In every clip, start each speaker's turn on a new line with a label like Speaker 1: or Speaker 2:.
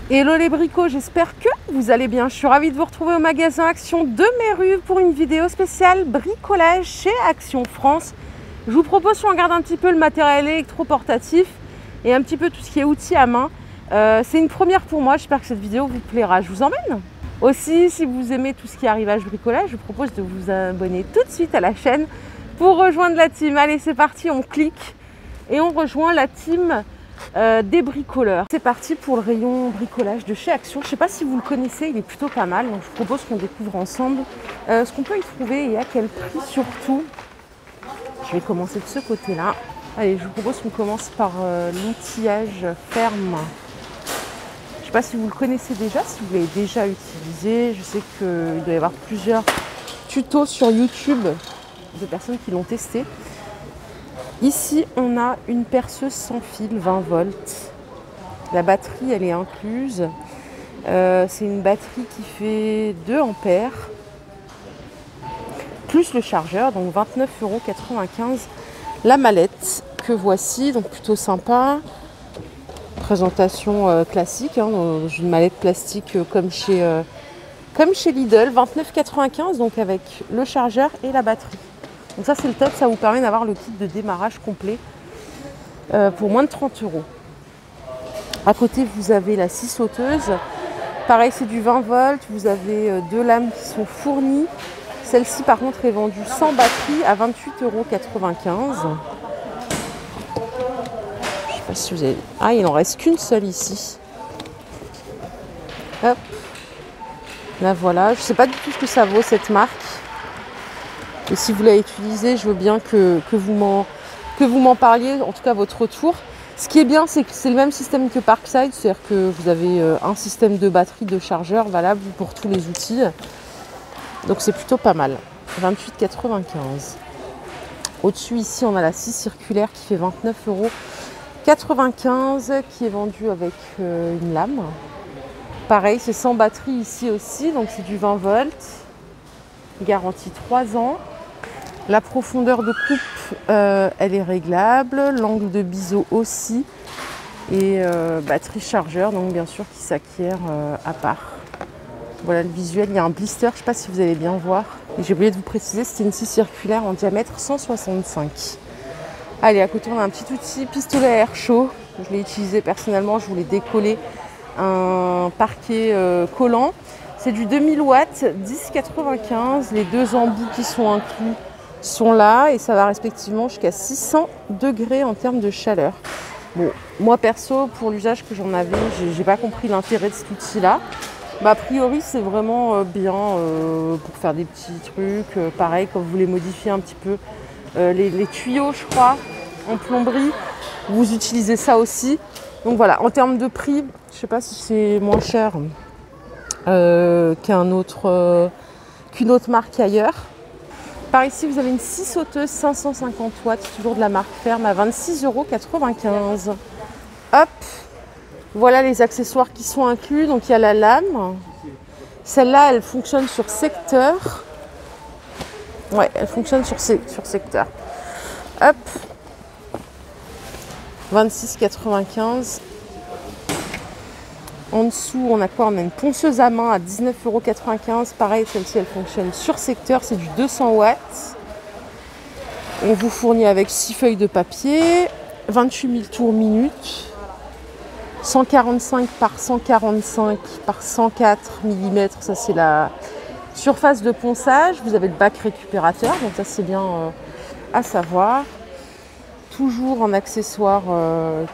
Speaker 1: Hello les bricots, j'espère que vous allez bien. Je suis ravie de vous retrouver au magasin Action de Méru pour une vidéo spéciale bricolage chez Action France. Je vous propose qu'on regarde un petit peu le matériel électroportatif et un petit peu tout ce qui est outils à main. C'est une première pour moi, j'espère que cette vidéo vous plaira. Je vous emmène. Aussi, si vous aimez tout ce qui est arrivage bricolage, je vous propose de vous abonner tout de suite à la chaîne pour rejoindre la team. Allez, c'est parti, on clique et on rejoint la team des bricoleurs. C'est parti pour le rayon bricolage de chez Action. Je ne sais pas si vous le connaissez, il est plutôt pas mal. Donc je vous propose qu'on découvre ensemble ce qu'on peut y trouver et à quel prix surtout. Je vais commencer de ce côté-là. Allez, je vous propose qu'on commence par l'outillage ferme. Je ne sais pas si vous le connaissez déjà, si vous l'avez déjà utilisé. Je sais qu'il doit y avoir plusieurs tutos sur YouTube de personnes qui l'ont testé. Ici, on a une perceuse sans fil 20 volts. La batterie, elle est incluse. C'est une batterie qui fait 2 ampères. Plus le chargeur, donc 29,95 €. La mallette que voici, donc plutôt sympa. Présentation classique, hein, dans une mallette plastique comme chez Lidl. 29,95 €, donc avec le chargeur et la batterie. Donc ça c'est le top, ça vous permet d'avoir le kit de démarrage complet pour moins de 30 €. À côté vous avez la scie sauteuse. Pareil, c'est du 20 volts, vous avez 2 lames qui sont fournies. Celle-ci par contre est vendue sans batterie à 28,95 €. Je sais pas si vous avez... Ah, il n'en reste qu'une seule ici. Hop. Là voilà, je ne sais pas du tout ce que ça vaut cette marque. Et si vous l'avez utilisé, je veux bien que vous m'en parliez, en tout cas votre retour. Ce qui est bien, c'est que c'est le même système que Parkside, c'est-à-dire que vous avez un système de batterie, de chargeur valable pour tous les outils. Donc c'est plutôt pas mal. 28,95 €. Au-dessus, ici, on a la scie circulaire qui fait 29,95 €, qui est vendue avec une lame. Pareil, c'est sans batterie ici aussi, donc c'est du 20 volts. Garantie 3 ans. La profondeur de coupe, elle est réglable. L'angle de biseau aussi. Et batterie chargeur, donc bien sûr qui s'acquiert à part. Voilà le visuel. Il y a un blister, je ne sais pas si vous allez bien voir. Et j'ai oublié de vous préciser, c'était une scie circulaire en diamètre 165. Allez, à côté on a un petit outil pistolet à air chaud. Je l'ai utilisé personnellement, je voulais décoller un parquet collant. C'est du 2000 watts, 10,95 €. Les 2 embouts qui sont inclus sont là et ça va respectivement jusqu'à 600 degrés en termes de chaleur. Bon, moi perso, pour l'usage que j'en avais, j'ai pas compris l'intérêt de cet outil-là. Bah, a priori, c'est vraiment bien pour faire des petits trucs. Pareil, quand vous voulez modifier un petit peu les tuyaux, je crois, en plomberie, vous utilisez ça aussi. Donc voilà, en termes de prix, je sais pas si c'est moins cher qu'une autre marque ailleurs. Par ici, vous avez une scie sauteuse 550 watts, toujours de la marque Ferme, à 26,95 €. Hop, voilà les accessoires qui sont inclus. Donc il y a la lame. Celle-là, elle fonctionne sur secteur. Ouais, elle fonctionne sur secteur. Hop, 26,95 €. En dessous, on a quoi? On a une ponceuse à main à 19,95 €. Pareil, celle-ci, elle fonctionne sur secteur. C'est du 200 watts. On vous fournit avec 6 feuilles de papier, 28 000 tours minute, 145 par 145 par 104 mm. Ça, c'est la surface de ponçage. Vous avez le bac récupérateur, donc ça, c'est bien à savoir. Toujours en accessoire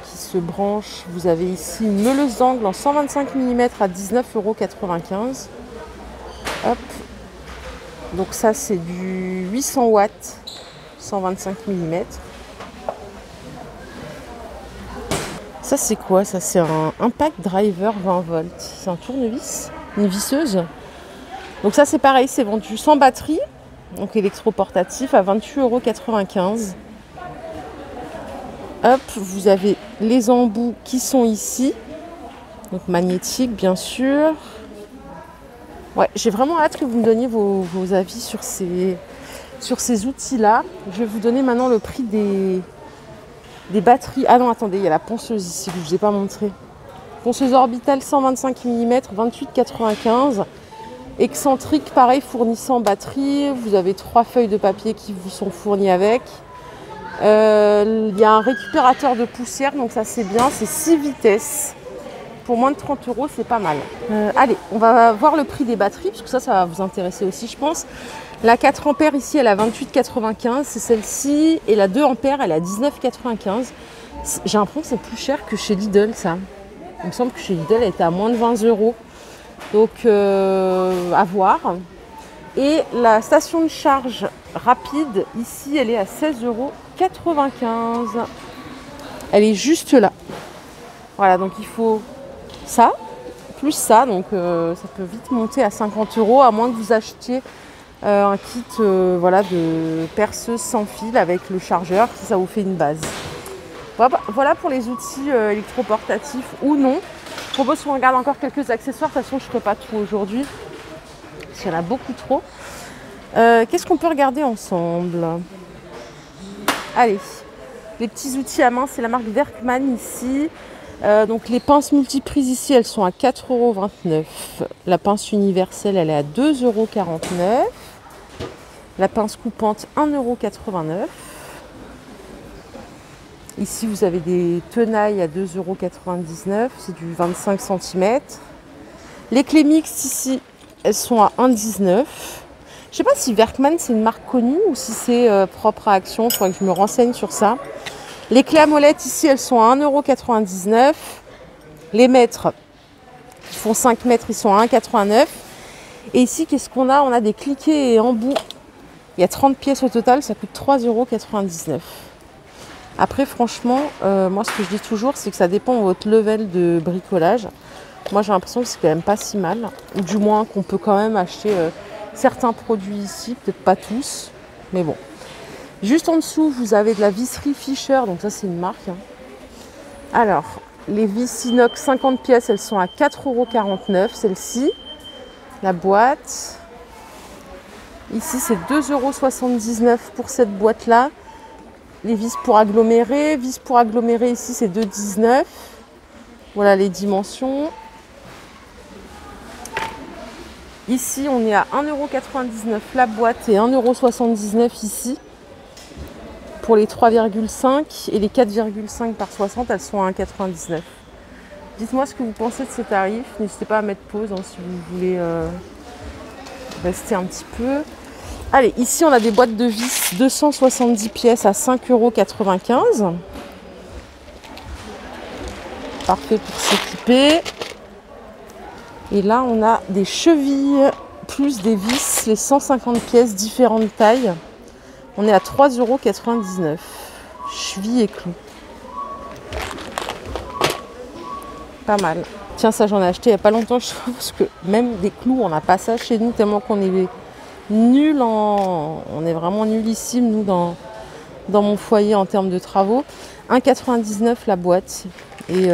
Speaker 1: qui se branche, vous avez ici une meuleuse d'angle en 125 mm à 19,95 €. Hop. Donc ça c'est du 800 watts, 125 mm. Ça c'est quoi? Ça c'est un impact driver 20 volts. C'est un tournevis, une visseuse. Donc ça c'est pareil, c'est vendu sans batterie, donc électroportatif à 28,95 €. Hop, vous avez les embouts qui sont ici, donc magnétiques bien sûr. Ouais, j'ai vraiment hâte que vous me donniez vos avis sur ces outils-là. Je vais vous donner maintenant le prix des batteries. Ah non, attendez, il y a la ponceuse ici que je ne vous ai pas montré. Ponceuse orbitale 125 mm, 28,95. Excentrique, pareil, fournissant batterie. Vous avez 3 feuilles de papier qui vous sont fournies avec. Il y a un récupérateur de poussière, donc ça c'est bien, c'est 6 vitesses. Pour moins de 30 €, c'est pas mal. Allez, on va voir le prix des batteries, parce que ça va vous intéresser aussi, je pense. La 4 ampères ici, elle a 28,95, c'est celle-ci. Et la 2 ampères, elle a 19,95. J'ai l'impression que c'est plus cher que chez Lidl, ça. Il me semble que chez Lidl, elle était à moins de 20 €. Donc, à voir. Et la station de charge rapide, ici, elle est à 16,95 €. Elle est juste là. Voilà, donc il faut ça, plus ça. Donc, ça peut vite monter à 50 €, à moins que vous achetiez un kit voilà, de perceuse sans fil avec le chargeur, si ça vous fait une base. Voilà pour les outils électroportatifs ou non. Je propose qu'on regarde encore quelques accessoires. De toute façon, je ne ferai pas tout aujourd'hui, parce qu'il y en a beaucoup trop. Qu'est-ce qu'on peut regarder ensemble? Allez, les petits outils à main, c'est la marque Werkman ici. Donc les pinces multiprises ici, elles sont à 4,29 €. La pince universelle, elle est à 2,49 €. La pince coupante, 1,89 €. Ici, vous avez des tenailles à 2,99 €. C'est du 25 cm. Les clés mixtes ici, elles sont à 1,19 €. Je ne sais pas si Werkman, c'est une marque connue ou si c'est propre à Action. Il faudrait que je me renseigne sur ça. Les clés à molette ici, elles sont à 1,99 €. Les mètres, qui font 5 mètres, ils sont à 1,89 €. Et ici, qu'est-ce qu'on a? On a des cliquets et embouts. Il y a 30 pièces au total, ça coûte 3,99 €. Après, franchement, moi, ce que je dis toujours, c'est que ça dépend de votre level de bricolage. Moi, j'ai l'impression que c'est quand même pas si mal. Ou du moins qu'on peut quand même acheter certains produits ici, peut-être pas tous, mais bon. Juste en dessous, vous avez de la visserie Fischer, donc ça c'est une marque. Alors, les vis inox 50 pièces, elles sont à 4,49 €, celle-ci. La boîte. Ici, c'est 2,79 € pour cette boîte-là. Les vis pour agglomérer. Vis pour agglomérer, ici, c'est 2,19 €. Voilà les dimensions. Ici, on est à 1,99 € la boîte et 1,79 € ici. Pour les 3,5 et les 4,5 par 60, elles sont à 1,99 €. Dites-moi ce que vous pensez de ces tarifs. N'hésitez pas à mettre pause si vous voulez rester un petit peu. Allez, ici on a des boîtes de vis 270 pièces à 5,95 €. Parfait pour s'équiper. Et là, on a des chevilles plus des vis, les 150 pièces, différentes tailles. On est à 3,99 €. Chevilles et clous. Pas mal. Tiens, ça j'en ai acheté il n'y a pas longtemps, je trouve, parce que même des clous, on n'a pas ça chez nous, tellement qu'on est nul on est vraiment nullissime, nous, dans mon foyer en termes de travaux. 1,99 € la boîte. Et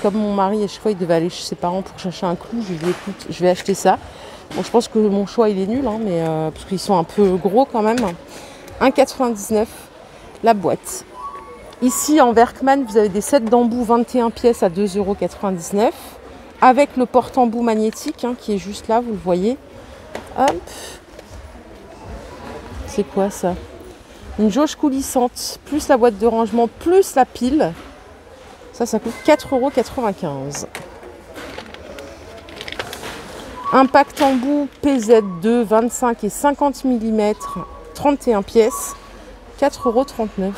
Speaker 1: comme mon mari, à chaque fois, il devait aller chez ses parents pour chercher un clou, je lui ai dit, écoute, je vais acheter ça. Bon, je pense que mon choix, il est nul, mais parce qu'ils sont un peu gros quand même. 1,99 € la boîte. Ici, en Werkman, vous avez des sets d'embouts 21 pièces à 2,99 € avec le porte-embout magnétique qui est juste là, vous le voyez. Hop. C'est quoi ça? Une jauge coulissante, plus la boîte de rangement, plus la pile. Ça coûte 4,95 €. Impact embout PZ2, 25 et 50 mm, 31 pièces, 4,39 €.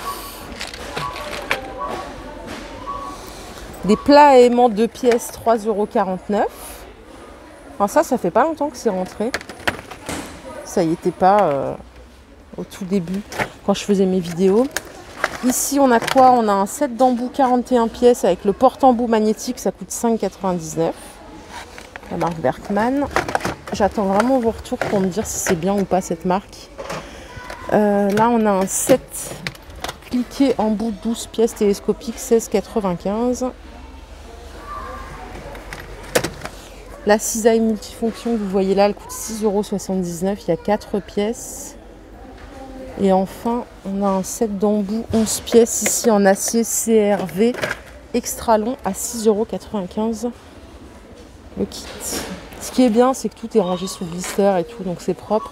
Speaker 1: Des plats à aimants 2 pièces, 3,49 €. Enfin, ça fait pas longtemps que c'est rentré. Ça y était pas au tout début, quand je faisais mes vidéos. Ici, on a quoi? On a un set d'embouts 41 pièces avec le porte-embout magnétique. Ça coûte 5,99 €. La marque Werkman. J'attends vraiment vos retours pour me dire si c'est bien ou pas cette marque. Là, on a un set cliqué embout 12 pièces télescopique, 16,95 €. La cisaille multifonction que vous voyez là, elle coûte 6,79 €. Il y a 4 pièces. Et enfin, on a un set d'embouts 11 pièces ici en acier CRV extra long à 6,95 € le kit. Ce qui est bien, c'est que tout est rangé sous blister et tout, donc c'est propre.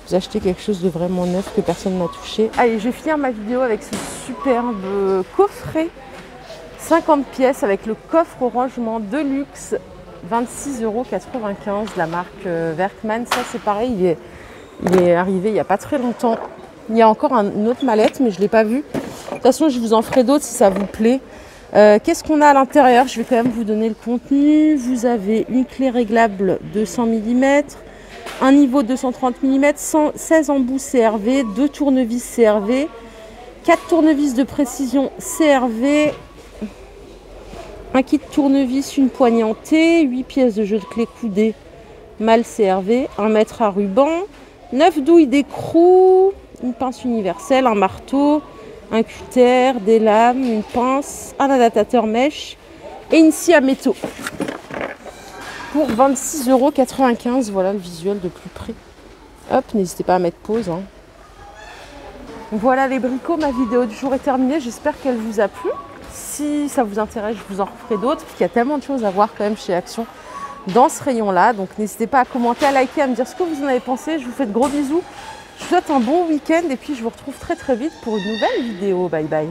Speaker 1: Vous achetez quelque chose de vraiment neuf que personne n'a touché. Allez, je vais finir ma vidéo avec ce superbe coffret 50 pièces avec le coffre au rangement de luxe, 26,95 € la marque Werkman. Ça c'est pareil, il est arrivé il n'y a pas très longtemps. Il y a encore une autre mallette, mais je ne l'ai pas vue. De toute façon, je vous en ferai d'autres si ça vous plaît. Qu'est-ce qu'on a à l'intérieur? Je vais quand même vous donner le contenu. Vous avez une clé réglable 200 mm, un niveau 230 mm, 16 embouts CRV, 2 tournevis CRV, 4 tournevis de précision CRV, un kit tournevis, une poignée en T, 8 pièces de jeu de clé coudées mal CRV, 1 mètre à ruban, 9 douilles d'écrou, une pince universelle, un marteau, un cutter, des lames, une pince, un adaptateur mèche et une scie à métaux. Pour 26,95 €, voilà le visuel de plus près. Hop, n'hésitez pas à mettre pause. Voilà les bricots, ma vidéo du jour est terminée. J'espère qu'elle vous a plu. Si ça vous intéresse, je vous en referai d'autres, parce qu'il y a tellement de choses à voir quand même chez Action dans ce rayon-là. Donc n'hésitez pas à commenter, à liker, à me dire ce que vous en avez pensé. Je vous fais de gros bisous. Je vous souhaite un bon week-end et puis je vous retrouve très très vite pour une nouvelle vidéo. Bye bye.